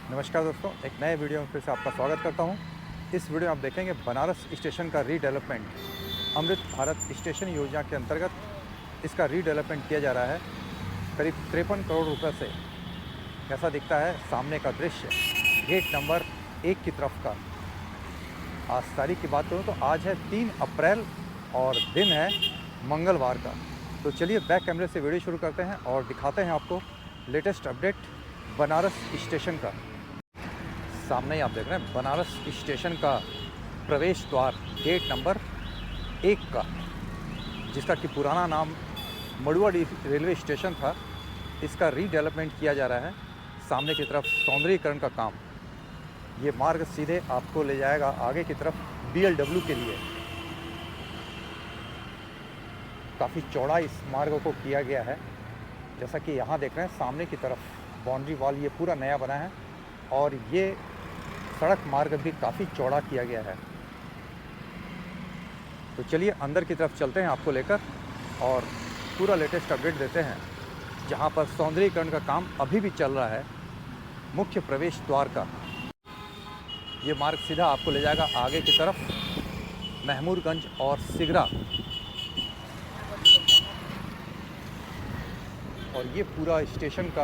नमस्कार दोस्तों, एक नए वीडियो में फिर से आपका स्वागत करता हूं। इस वीडियो में आप देखेंगे बनारस स्टेशन का रीडेवलपमेंट। अमृत भारत स्टेशन योजना के अंतर्गत इसका रीडेवलपमेंट किया जा रहा है। करीब 53 करोड़ रुपए से कैसा दिखता है सामने का दृश्य गेट नंबर 1 की तरफ का। आज तारीख की बात करूँ तो आज है 3 अप्रैल और दिन है मंगलवार का। तो चलिए बैक कैमरे से वीडियो शुरू करते हैं और दिखाते हैं आपको लेटेस्ट अपडेट बनारस स्टेशन का। सामने ही आप देख रहे हैं बनारस स्टेशन का प्रवेश द्वार गेट नंबर 1 का, जिसका कि पुराना नाम मड़ुआ रेलवे स्टेशन था। इसका रीडेवलपमेंट किया जा रहा है। सामने की तरफ सौंदर्यीकरण का काम। ये मार्ग सीधे आपको ले जाएगा आगे की तरफ BLW के लिए। काफ़ी चौड़ा इस मार्ग को किया गया है। जैसा कि यहाँ देख रहे हैं सामने की तरफ बाउंड्री वॉल ये पूरा नया बना है और ये सड़क मार्ग भी काफ़ी चौड़ा किया गया है। तो चलिए अंदर की तरफ चलते हैं आपको लेकर और पूरा लेटेस्ट अपडेट देते हैं। जहाँ पर सौंदर्यीकरण का काम अभी भी चल रहा है मुख्य प्रवेश द्वार का। ये मार्ग सीधा आपको ले जाएगा आगे की तरफ महमूदगंज और सिगरा। और ये पूरा स्टेशन का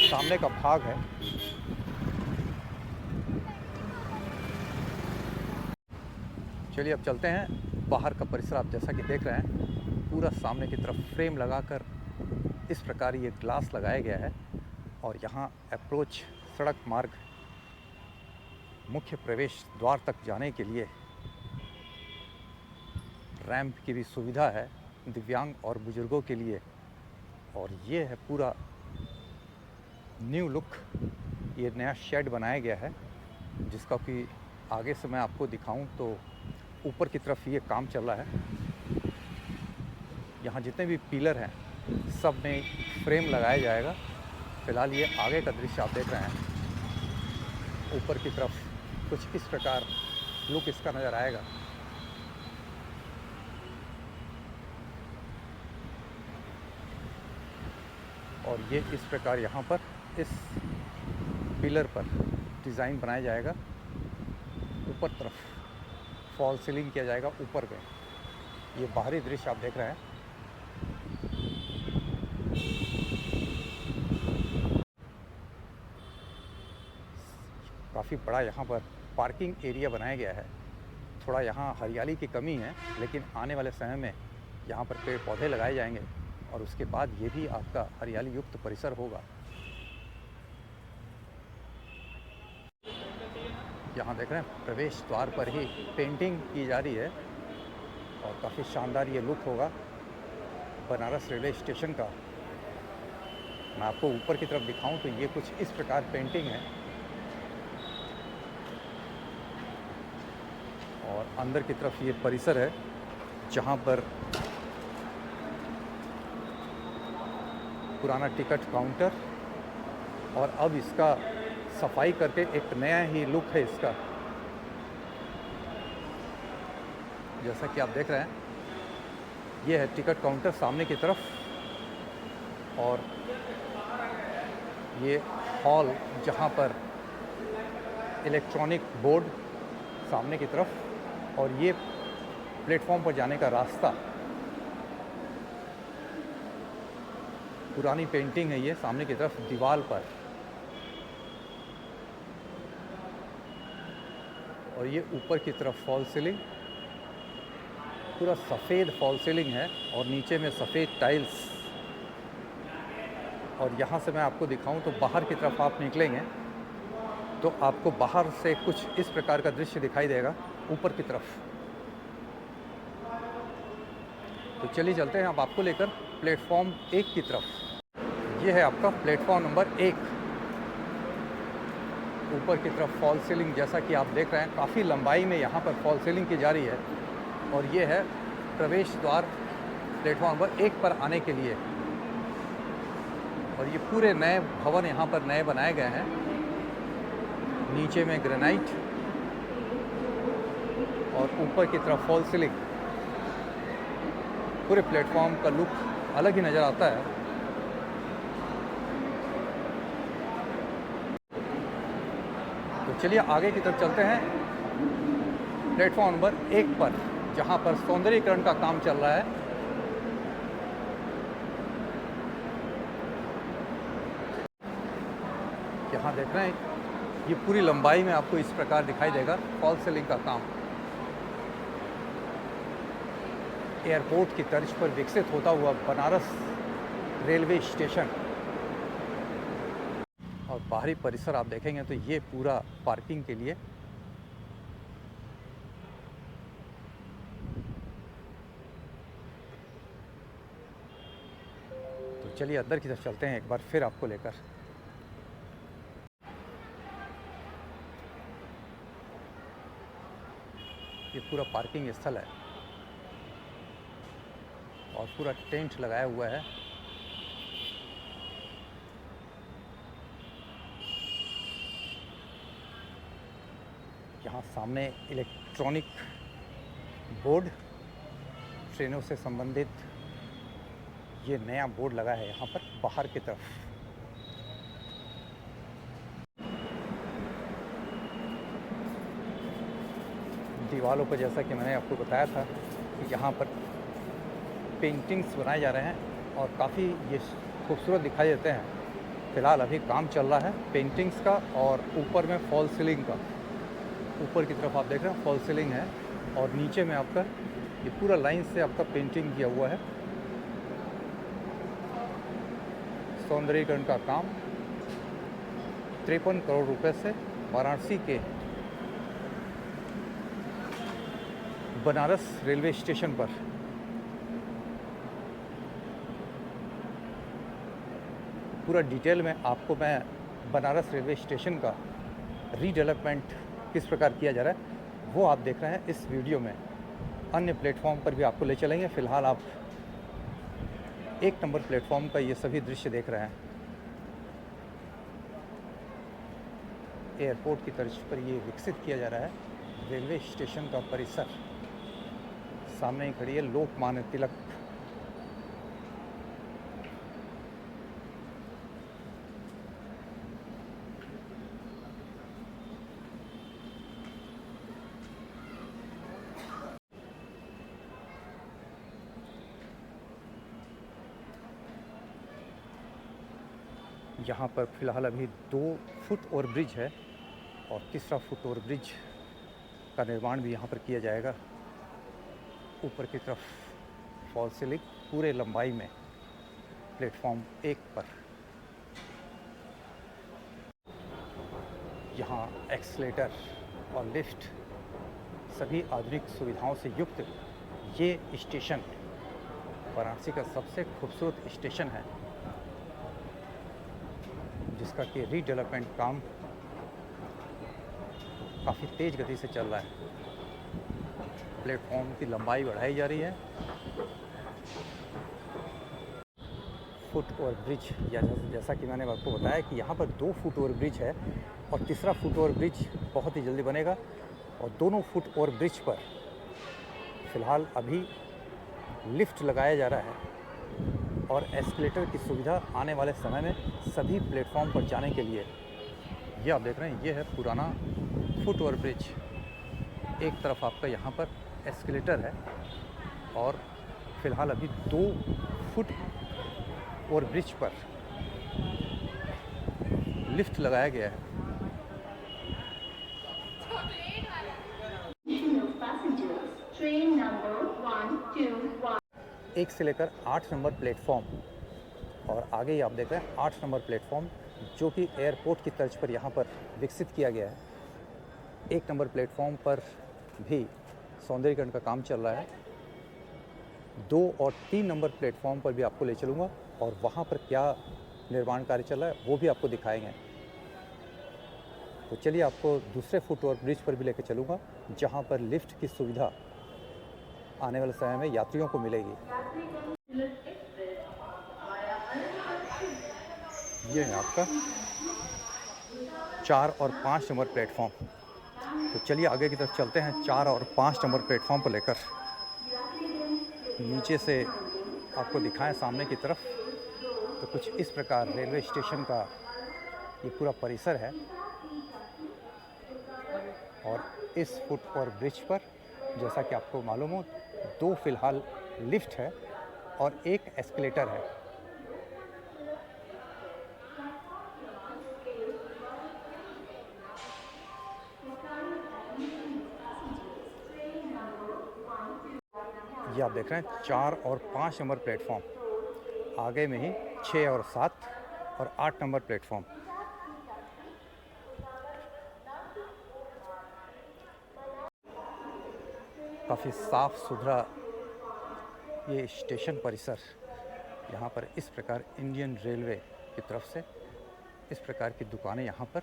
सामने का भाग है। चलिए अब चलते हैं बाहर का परिसर। आप जैसा कि देख रहे हैं पूरा सामने की तरफ फ्रेम लगाकर इस प्रकार ये ग्लास लगाया गया है। और यहाँ अप्रोच सड़क मार्ग मुख्य प्रवेश द्वार तक जाने के लिए रैंप की भी सुविधा है दिव्यांग और बुजुर्गों के लिए। और ये है पूरा न्यू लुक। ये नया शेड बनाया गया है जिसका कि आगे से मैं आपको दिखाऊं तो ऊपर की तरफ ये काम चल रहा है। यहाँ जितने भी पिलर हैं सब में फ्रेम लगाया जाएगा। फ़िलहाल ये आगे का दृश्य आप देख रहे हैं। ऊपर की तरफ कुछ इस प्रकार लुक इसका नज़र आएगा। और ये इस प्रकार यहाँ पर इस पिलर पर डिज़ाइन बनाया जाएगा। ऊपर तरफ फॉल सीलिंग किया जाएगा ऊपर पे। ये बाहरी दृश्य आप देख रहे हैं। काफ़ी बड़ा यहाँ पर पार्किंग एरिया बनाया गया है। थोड़ा यहाँ हरियाली की कमी है, लेकिन आने वाले समय में यहाँ पर पेड़ पौधे लगाए जाएंगे और उसके बाद ये भी आपका हरियाली युक्त परिसर होगा। यहाँ देख रहे हैं प्रवेश द्वार पर ही पेंटिंग की जा रही है और काफ़ी शानदार ये लुक होगा बनारस रेलवे स्टेशन का। मैं आपको ऊपर की तरफ दिखाऊं तो ये कुछ इस प्रकार पेंटिंग है। और अंदर की तरफ ये परिसर है जहाँ पर पुराना टिकट काउंटर और अब इसका सफाई करके एक नया ही लुक है इसका। जैसा कि आप देख रहे हैं ये है टिकट काउंटर सामने की तरफ। और ये हॉल जहां पर इलेक्ट्रॉनिक बोर्ड सामने की तरफ और ये प्लेटफॉर्म पर जाने का रास्ता। पुरानी पेंटिंग है ये सामने की तरफ दीवार पर। और ये ऊपर की तरफ फॉल सीलिंग, पूरा सफ़ेद फॉल सीलिंग है और नीचे में सफ़ेद टाइल्स। और यहाँ से मैं आपको दिखाऊं तो बाहर की तरफ आप निकलेंगे तो आपको बाहर से कुछ इस प्रकार का दृश्य दिखाई देगा ऊपर की तरफ। तो चलिए चलते हैं अब आपको लेकर प्लेटफॉर्म 1 की तरफ। ये है आपका प्लेटफॉर्म नंबर 1। ऊपर की तरफ फॉल सीलिंग जैसा कि आप देख रहे हैं काफ़ी लंबाई में यहाँ पर फॉल सीलिंग की जा रही है। और ये है प्रवेश द्वार प्लेटफॉर्म नंबर 1 पर आने के लिए। और ये पूरे नए भवन यहाँ पर नए बनाए गए हैं। नीचे में ग्रेनाइट और ऊपर की तरफ फॉल सीलिंग। पूरे प्लेटफॉर्म का लुक अलग ही नज़र आता है। तो चलिए आगे की तरफ चलते हैं प्लेटफॉर्म नंबर 1 पर, जहाँ पर सौंदर्यीकरण का काम चल रहा है। यहाँ देख रहे हैं, ये पूरी लंबाई में आपको इस प्रकार दिखाई देगा फॉल सीलिंग का काम। एयरपोर्ट की तर्ज पर विकसित होता हुआ बनारस रेलवे स्टेशन। और बाहरी परिसर आप देखेंगे तो ये पूरा पार्किंग के लिए। तो चलिए अंदर की तरफ चलते हैं एक बार फिर आपको लेकर। ये पूरा पार्किंग स्थल है और पूरा टेंट लगाया हुआ है। यहाँ सामने इलेक्ट्रॉनिक बोर्ड, ट्रेनों से संबंधित ये नया बोर्ड लगा है यहाँ पर बाहर की तरफ। दीवारों पर जैसा कि मैंने आपको बताया था कि यहाँ पर पेंटिंग्स बनाए जा रहे हैं और काफ़ी ये खूबसूरत दिखाई देते हैं। फ़िलहाल अभी काम चल रहा है पेंटिंग्स का और ऊपर में फॉल सीलिंग का। ऊपर की तरफ आप देख रहे हैं फॉल सीलिंग है और नीचे में आपका ये पूरा लाइन से आपका पेंटिंग किया हुआ है। सौंदर्यीकरण का काम 53 करोड़ रुपए से वाराणसी के बनारस रेलवे स्टेशन पर। पूरा डिटेल में आपको मैं बनारस रेलवे स्टेशन का रीडेवलपमेंट किस प्रकार किया जा रहा है वो आप देख रहे हैं इस वीडियो में। अन्य प्लेटफॉर्म पर भी आपको ले चलेंगे। फ़िलहाल आप 1 नंबर प्लेटफॉर्म का ये सभी दृश्य देख रहे हैं। एयरपोर्ट की तर्ज पर ये विकसित किया जा रहा है रेलवे स्टेशन का परिसर। सामने ही खड़ी है लोकमान्य तिलक। यहाँ पर फ़िलहाल अभी 2 फुट ओवर ब्रिज है और तीसरा फुट ओवर ब्रिज का निर्माण भी यहाँ पर किया जाएगा। ऊपर की तरफ फॉल सीलिंग पूरे लंबाई में प्लेटफॉर्म 1 पर। यहाँ एक्सीलेटर और लिफ्ट सभी आधुनिक सुविधाओं से युक्त ये स्टेशन वाराणसी का सबसे खूबसूरत स्टेशन है, जिसका कि रीडेवलपमेंट काम काफ़ी तेज़ गति से चल रहा है। प्लेटफॉर्म की लंबाई बढ़ाई जा रही है। फुट ओवर ब्रिज या जैसा कि मैंने आपको बताया कि यहाँ पर 2 फुट ओवर ब्रिज है और तीसरा फुट ओवर ब्रिज बहुत ही जल्दी बनेगा। और दोनों फुट ओवर ब्रिज पर फ़िलहाल अभी लिफ्ट लगाया जा रहा है और एस्केलेटर की सुविधा आने वाले समय में सभी प्लेटफॉर्म पर जाने के लिए। ये आप देख रहे हैं, ये है पुराना फुट ओवर ब्रिज। एक तरफ आपका यहाँ पर एस्केलेटर है और फ़िलहाल अभी 2 फुट ओवर ब्रिज पर लिफ्ट लगाया गया है। एक से लेकर 8 नंबर प्लेटफॉर्म और आगे ही आप देख रहे हैं 8 नंबर प्लेटफॉर्म, जो कि एयरपोर्ट की तर्ज पर यहाँ पर विकसित किया गया है। 1 नंबर प्लेटफॉर्म पर भी सौंदर्यीकरण का काम चल रहा है। 2 और 3 नंबर प्लेटफॉर्म पर भी आपको ले चलूँगा और वहाँ पर क्या निर्माण कार्य चल रहा है वो भी आपको दिखाएंगे। तो चलिए आपको दूसरे फुट ओवर ब्रिज पर भी लेकर चलूँगा, जहाँ पर लिफ्ट की सुविधा आने वाले समय में यात्रियों को मिलेगी। ये है आपका 4 और 5 नंबर प्लेटफॉर्म। तो चलिए आगे की तरफ चलते हैं 4 और 5 नंबर प्लेटफॉर्म पर लेकर। नीचे से आपको दिखाएं सामने की तरफ तो कुछ इस प्रकार रेलवे स्टेशन का ये पूरा परिसर है। और इस फुटओवर ब्रिज पर जैसा कि आपको मालूम हो 2 फ़िलहाल लिफ्ट है और 1 एस्केलेटर है। ये आप देख रहे हैं 4 और 5 नंबर प्लेटफॉर्म, आगे में ही 6 और 7 और 8 नंबर प्लेटफॉर्म। काफ़ी साफ़ सुथरा ये स्टेशन परिसर। यहाँ पर इस प्रकार इंडियन रेलवे की तरफ से इस प्रकार की दुकानें यहाँ पर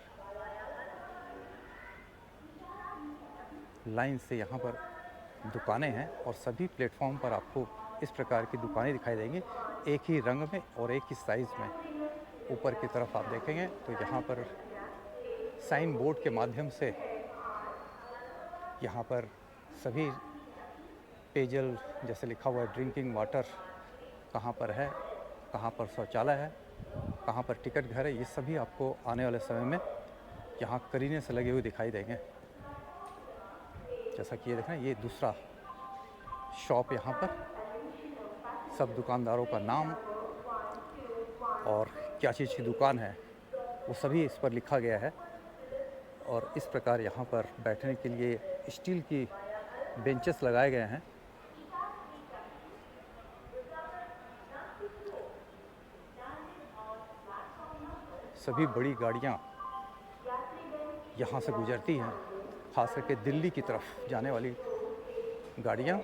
लाइन से यहाँ पर दुकानें हैं और सभी प्लेटफॉर्म पर आपको इस प्रकार की दुकानें दिखाई देंगी, एक ही रंग में और एक ही साइज़ में। ऊपर की तरफ आप देखेंगे तो यहाँ पर साइन बोर्ड के माध्यम से यहाँ पर सभी पेयजल जैसे लिखा हुआ है ड्रिंकिंग वाटर कहाँ पर है, कहाँ पर शौचालय है, कहाँ पर टिकट घर है, ये सभी आपको आने वाले समय में यहाँ करीने से लगे हुए दिखाई देंगे। जैसा कि ये देख रहे हैं, ये दूसरा शॉप यहाँ पर सब दुकानदारों का नाम और क्या चीज़ की दुकान है वो सभी इस पर लिखा गया है। और इस प्रकार यहाँ पर बैठने के लिए स्टील की बेंचेस लगाए गए हैं। सभी बड़ी गाड़ियाँ यहाँ से गुजरती हैं, खास करके दिल्ली की तरफ जाने वाली गाड़ियाँ।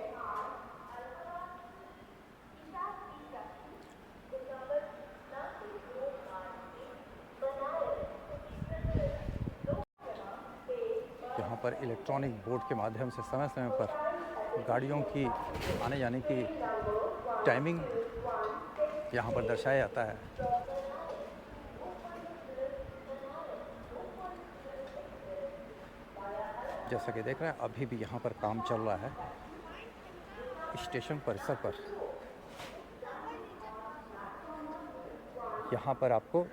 यहाँ पर इलेक्ट्रॉनिक बोर्ड के माध्यम से समय समय पर गाड़ियों की आने जाने की टाइमिंग यहाँ पर दर्शाया जाता है। जैसा कि देख रहे हैं अभी भी यहाँ पर काम चल रहा है स्टेशन परिसर पर। यहाँ पर आपको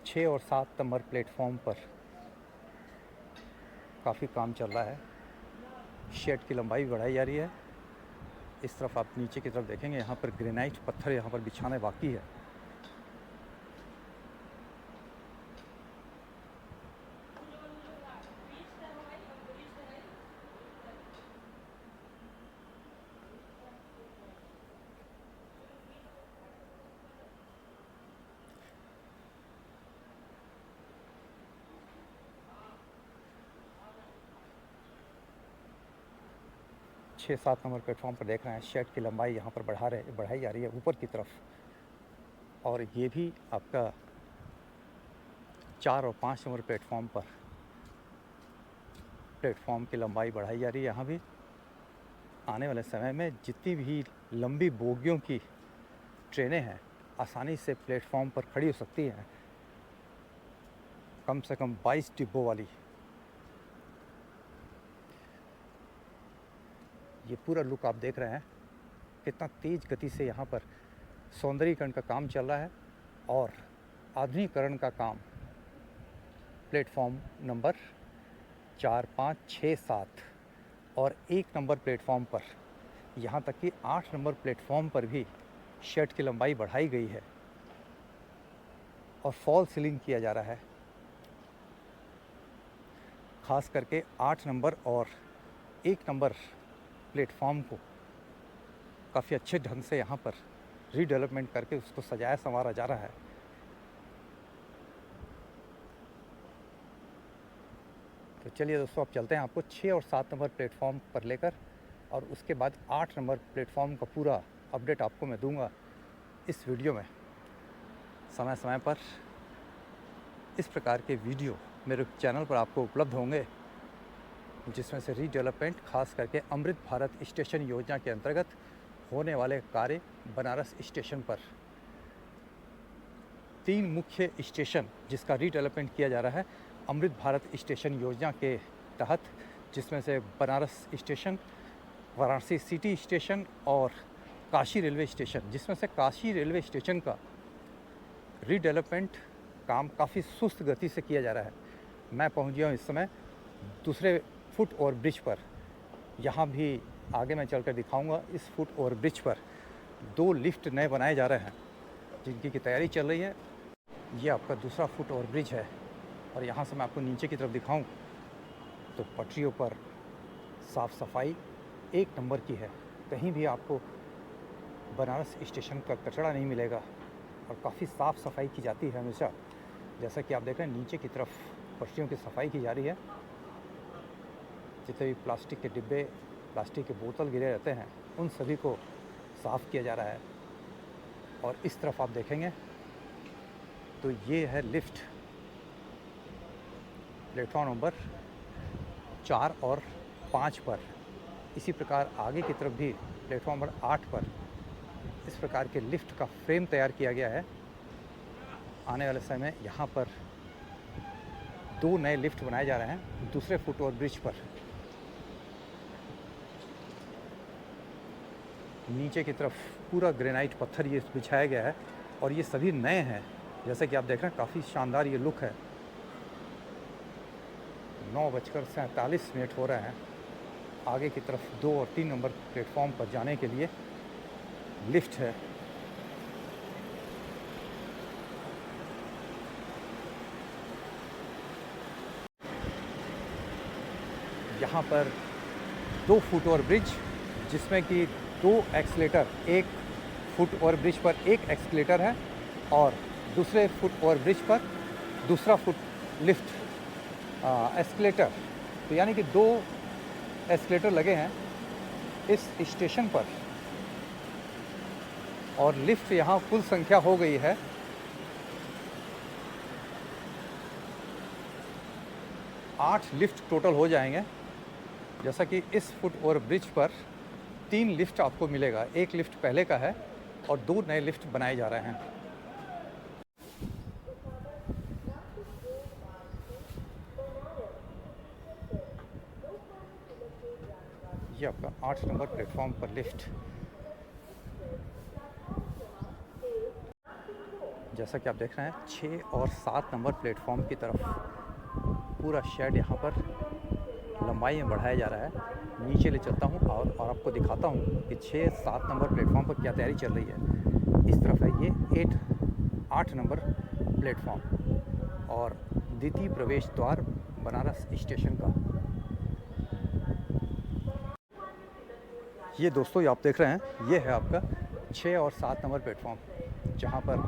6 और 7 नंबर प्लेटफॉर्म पर काफ़ी काम चल रहा है। शेड की लंबाई बढ़ाई जा रही है। इस तरफ आप नीचे की तरफ देखेंगे यहाँ पर ग्रेनाइट पत्थर यहाँ पर बिछाने बाकी है। छः 7 नंबर प्लेटफॉर्म पर देख रहे हैं शेड की लंबाई यहाँ पर बढ़ाई जा रही है ऊपर की तरफ। और ये भी आपका 4 और 5 नंबर प्लेटफॉर्म पर प्लेटफॉर्म की लंबाई बढ़ाई जा रही है। यहाँ भी आने वाले समय में जितनी भी लंबी बोगियों की ट्रेनें हैं आसानी से प्लेटफॉर्म पर खड़ी हो सकती हैं। कम से कम 22 डिब्बों वाली ये पूरा लुक आप देख रहे हैं। कितना तेज़ गति से यहाँ पर सौंदर्यीकरण का काम चल रहा है और आधुनिकीकरण का काम प्लेटफॉर्म नंबर 4, 5, 6, 7 और 1 नंबर प्लेटफॉर्म पर, यहाँ तक कि 8 नंबर प्लेटफॉर्म पर भी शेड की लंबाई बढ़ाई गई है और फॉल सीलिंग किया जा रहा है। खास करके 8 नंबर और 1 नंबर प्लेटफॉर्म को काफ़ी अच्छे ढंग से यहाँ पर रीडेवलपमेंट करके उसको सजाया संवारा जा रहा है। तो चलिए दोस्तों अब चलते हैं आपको 6 और 7 नंबर प्लेटफॉर्म पर लेकर और उसके बाद 8 नंबर प्लेटफॉर्म का पूरा अपडेट आपको मैं दूंगा इस वीडियो में। समय समय पर इस प्रकार के वीडियो मेरे चैनल पर आपको उपलब्ध होंगे जिसमें से रीडेवलपमेंट खास करके अमृत भारत स्टेशन योजना के अंतर्गत होने वाले कार्य बनारस स्टेशन पर 3 मुख्य स्टेशन जिसका रीडेवलपमेंट किया जा रहा है अमृत भारत स्टेशन योजना के तहत, जिसमें से Banaras station, Varanasi city station और काशी रेलवे स्टेशन, जिसमें से काशी रेलवे स्टेशन का रीडेवलपमेंट काम काफ़ी सुस्त गति से किया जा रहा है। मैं पहुंच गया हूँ इस समय दूसरे फुट ओवर ब्रिज पर, यहाँ भी आगे मैं चलकर दिखाऊंगा, इस फुट ओवर ब्रिज पर 2 लिफ्ट नए बनाए जा रहे हैं जिनकी की तैयारी चल रही है। ये आपका दूसरा फुट ओवर ब्रिज है और यहाँ से मैं आपको नीचे की तरफ दिखाऊं तो पटरियों पर साफ़ सफाई एक नंबर की है। कहीं भी आपको बनारस स्टेशन का कचरा नहीं मिलेगा और काफ़ी साफ़ सफाई की जाती है हमेशा। जैसा कि आप देख रहे हैं नीचे की तरफ पटरियों की सफाई की जा रही है। जितने भी प्लास्टिक के डिब्बे, प्लास्टिक के बोतल गिरे रहते हैं उन सभी को साफ़ किया जा रहा है। और इस तरफ आप देखेंगे तो ये है लिफ्ट प्लेटफॉर्म नंबर 4 और 5 पर। इसी प्रकार आगे की तरफ भी प्लेटफॉर्म नंबर 8 पर इस प्रकार के लिफ्ट का फ्रेम तैयार किया गया है। आने वाले समय में यहाँ पर 2 नए लिफ्ट बनाए जा रहे हैं दूसरे फुट ओवर ब्रिज पर। नीचे की तरफ पूरा ग्रेनाइट पत्थर ये बिछाया गया है और ये सभी नए हैं। जैसा कि आप देख रहे हैं काफ़ी शानदार ये लुक है। 9:47 हो रहे हैं। आगे की तरफ 2 और 3 नंबर प्लेटफॉर्म पर जाने के लिए लिफ्ट है। यहाँ पर 2 फुट ओवर ब्रिज जिसमें कि 2 एक्सीलेटर, एक फुट ओवर ब्रिज पर 1 एक्सीलेटर है और दूसरे फुट ओवर ब्रिज पर दूसरा फुट लिफ्ट एस्केलेटर। तो यानी कि 2 एस्केलेटर लगे हैं इस स्टेशन पर और लिफ्ट यहाँ कुल संख्या हो गई है 8 लिफ्ट टोटल हो जाएंगे। जैसा कि इस फुट ओवर ब्रिज पर 3 लिफ्ट आपको मिलेगा। एक लिफ्ट पहले का है और 2 नए लिफ्ट बनाए जा रहे हैं। ये आपका 8 नंबर प्लेटफॉर्म पर लिफ्ट। जैसा कि आप देख रहे हैं 6 और 7 नंबर प्लेटफॉर्म की तरफ पूरा शेड यहाँ पर लंबाई में बढ़ाया जा रहा है। नीचे ले चलता हूँ और आपको दिखाता हूँ कि 6-7 नंबर प्लेटफॉर्म पर क्या तैयारी चल रही है। इस तरफ है ये 8 नंबर प्लेटफॉर्म और द्वितीय प्रवेश द्वार बनारस स्टेशन का। ये दोस्तों ये आप देख रहे हैं ये है आपका 6 और 7 नंबर प्लेटफॉर्म जहाँ पर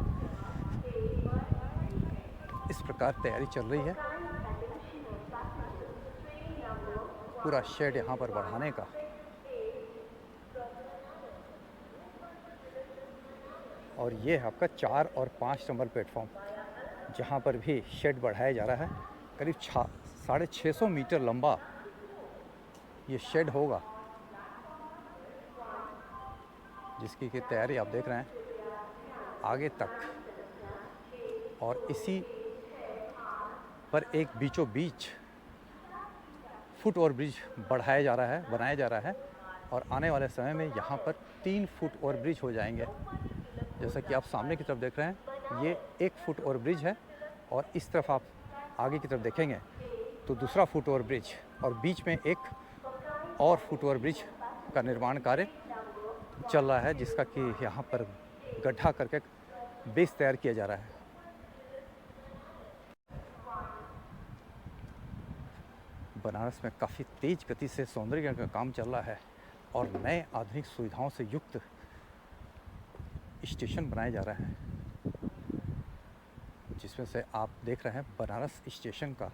इस प्रकार तैयारी चल रही है पूरा शेड यहाँ पर बढ़ाने का। और ये है आपका 4 और 5 नंबर प्लेटफॉर्म जहाँ पर भी शेड बढ़ाया जा रहा है। करीब 650 मीटर लंबा ये शेड होगा जिसकी की तैयारी आप देख रहे हैं आगे तक। और इसी पर एक बीचों बीच फुट ओवर ब्रिज बढ़ाया जा रहा है, बनाया जा रहा है और आने वाले समय में यहाँ पर 3 फुट ओवर ब्रिज हो जाएंगे। जैसा कि आप सामने की तरफ देख रहे हैं ये 1 फुट ओवर ब्रिज है और इस तरफ आप आगे की तरफ देखेंगे तो दूसरा फुट ओवर ब्रिज और बीच में एक और फुट ओवर ब्रिज का निर्माण कार्य चल रहा है जिसका कि यहाँ पर गड्ढा करके बेस तैयार किया जा रहा है। बनारस में काफ़ी तेज़ गति से सौंदर्यीकरण का काम चल रहा है और नए आधुनिक सुविधाओं से युक्त स्टेशन बनाए जा रहे हैं जिसमें से आप देख रहे हैं बनारस स्टेशन का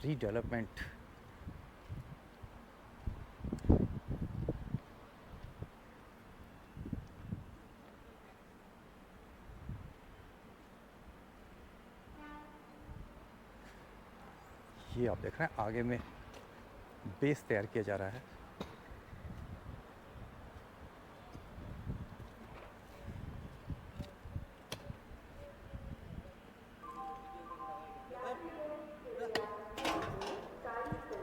रीडेवलपमेंट। ये आप देख रहे हैं आगे में बेस तैयार किया जा रहा है।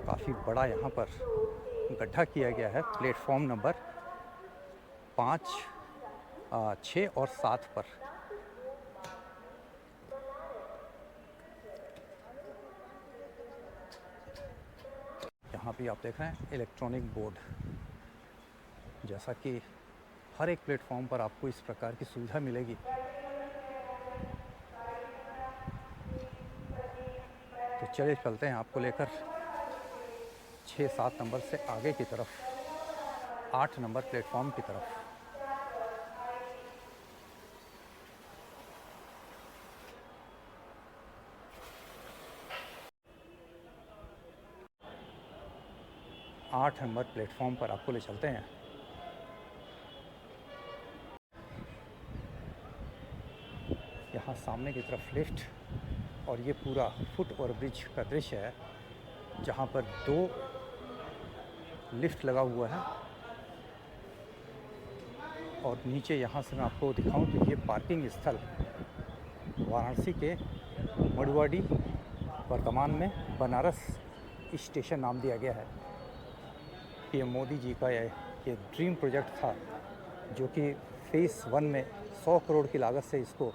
काफ़ी बड़ा यहाँ पर गड्ढा किया गया है प्लेटफॉर्म नंबर 5, 6 और 7 पर। यहाँ भी आप देख रहे हैं इलेक्ट्रॉनिक बोर्ड। जैसा कि हर एक प्लेटफॉर्म पर आपको इस प्रकार की सुविधा मिलेगी। तो चलिए चलते हैं आपको लेकर 6-7 नंबर से आगे की तरफ, 8 नंबर प्लेटफॉर्म की तरफ। आठ नंबर प्लेटफॉर्म पर आपको ले चलते हैं। यहाँ सामने की तरफ लिफ्ट और ये पूरा फुट ओवर ब्रिज का दृश्य है, जहाँ पर 2 लिफ्ट लगा हुआ है। और नीचे यहाँ से मैं आपको दिखाऊं तो ये पार्किंग स्थल वाराणसी के मड़ुवाडी, वर्तमान में बनारस स्टेशन नाम दिया गया है। पीएम मोदी जी का ये ड्रीम प्रोजेक्ट था, जो कि फेज़ 1 में 100 करोड़ की लागत से इसको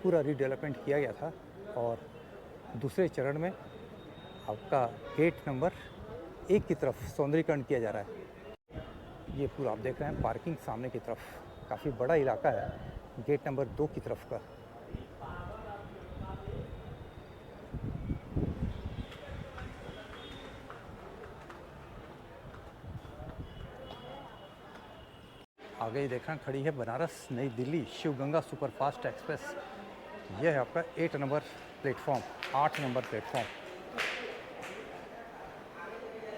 पूरा रीडेवलपमेंट किया गया था। और दूसरे चरण में आपका गेट नंबर 1 की तरफ सौंदर्यीकरण किया जा रहा है। ये पूरा आप देख रहे हैं पार्किंग सामने की तरफ, काफ़ी बड़ा इलाका है गेट नंबर 2 की तरफ का। आगे ही देखना खड़ी है बनारस नई दिल्ली शिव गंगा सुपरफास्ट एक्सप्रेस। यह है आपका 8 नंबर प्लेटफॉर्म, 8 नंबर प्लेटफॉर्म।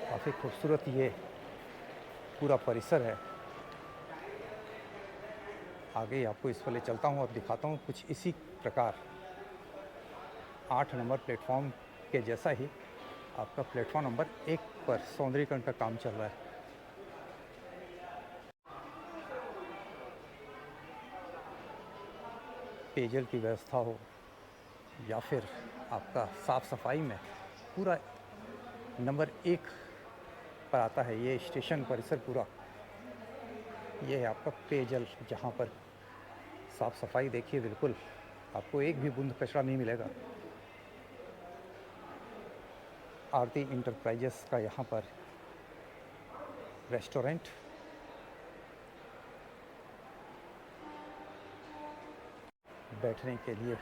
काफ़ी खूबसूरत ये पूरा परिसर है। आगे ही आपको इस पर ले चलता हूँ और दिखाता हूँ कुछ इसी प्रकार 8 नंबर प्लेटफॉर्म के जैसा ही आपका प्लेटफॉर्म नंबर 1 पर सौंदर्यीकरण का काम चल रहा है। पेयजल की व्यवस्था हो या फिर आपका साफ़ सफाई में, पूरा नंबर 1 पर आता है ये स्टेशन परिसर पूरा। ये है आपका पेयजल, जहाँ पर साफ़ सफाई देखिए, बिल्कुल आपको एक भी बूंद कचरा नहीं मिलेगा। आरती इंटरप्राइजेस का यहाँ पर रेस्टोरेंट, बैठने के लिए,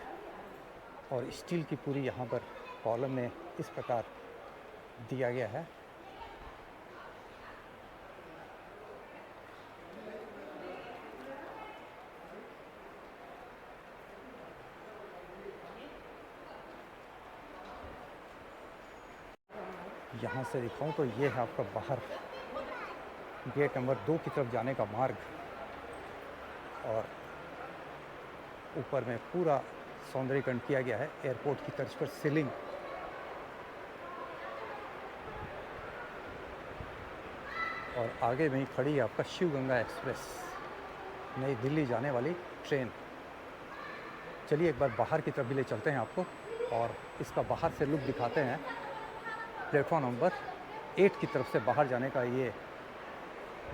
और स्टील की पूरी यहाँ पर कॉलम में इस प्रकार दिया गया है। यहाँ से दिखाऊं तो ये है आपका बाहर गेट नंबर 2 की तरफ जाने का मार्ग, और ऊपर में पूरा सौंदर्यीकरण किया गया है एयरपोर्ट की तर्ज पर सीलिंग। और आगे में ही खड़ी है आपका शिव गंगा एक्सप्रेस, नई दिल्ली जाने वाली ट्रेन। चलिए एक बार बाहर की तरफ भी ले चलते हैं आपको और इसका बाहर से लुक दिखाते हैं। प्लेटफॉर्म नंबर 8 की तरफ से बाहर जाने का ये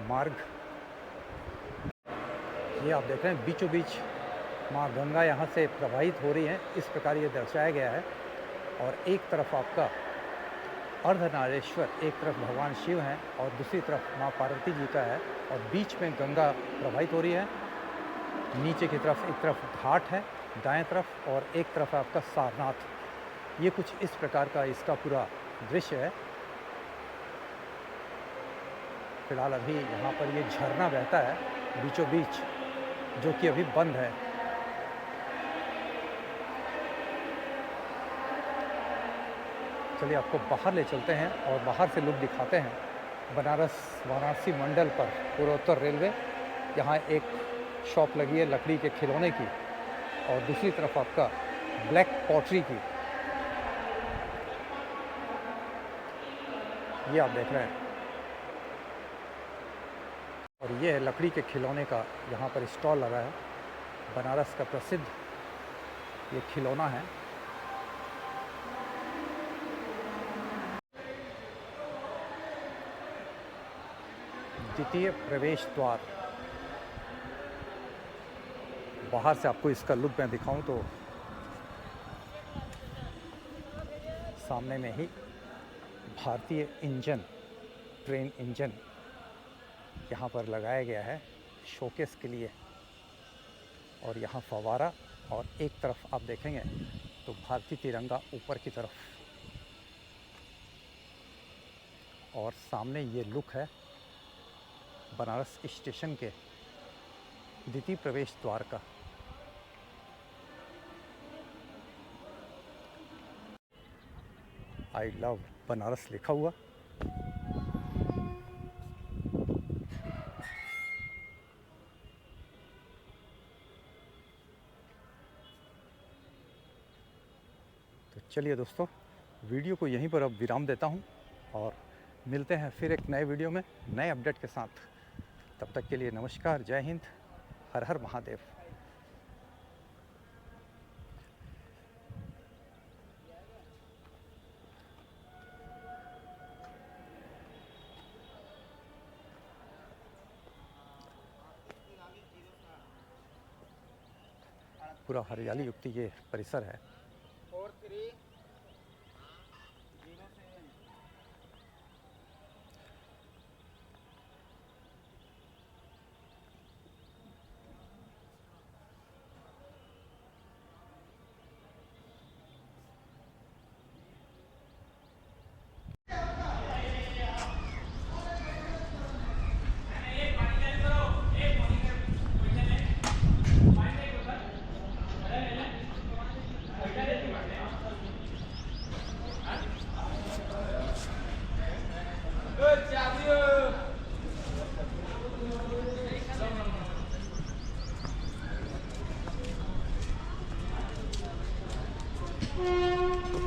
मार्ग, ये आप देख रहे हैं बीचों बीच माँ गंगा यहाँ से प्रवाहित हो रही है, इस प्रकार ये दर्शाया गया है। और एक तरफ आपका अर्धनारेश्वर, एक तरफ भगवान शिव हैं और दूसरी तरफ माँ पार्वती जी का है, और बीच में गंगा प्रवाहित हो रही है। नीचे की तरफ एक तरफ घाट है दाएं तरफ, और एक तरफ आपका सारनाथ। ये कुछ इस प्रकार का इसका पूरा दृश्य है। फिलहाल अभी यहाँ पर ये झरना बहता है बीचों बीच, जो कि अभी बंद है। चलिए आपको बाहर ले चलते हैं और बाहर से लुक दिखाते हैं बनारस वाराणसी मंडल पर पूर्वोत्तर रेलवे। यहाँ एक शॉप लगी है लकड़ी के खिलौने की, और दूसरी तरफ आपका ब्लैक पॉटरी की। ये आप देख रहे हैं, और ये है लकड़ी के खिलौने का यहाँ पर स्टॉल लगा है। बनारस का प्रसिद्ध ये खिलौना है। द्वितीय प्रवेश द्वार, बाहर से आपको इसका लुक मैं दिखाऊं तो सामने में ही भारतीय इंजन ट्रेन इंजन यहाँ पर लगाया गया है शोकेस के लिए। और यहाँ फव्वारा, और एक तरफ आप देखेंगे तो भारतीय तिरंगा ऊपर की तरफ। और सामने ये लुक है बनारस स्टेशन के द्वितीय प्रवेश द्वार का। आई लव बनारस लिखा हुआ। तो चलिए दोस्तों, वीडियो को यहीं पर अब विराम देता हूं और मिलते हैं फिर एक नए वीडियो में नए अपडेट के साथ। तब तक के लिए नमस्कार, जय हिंद, हर हर महादेव। पूरा हरियाली युक्त ये परिसर है।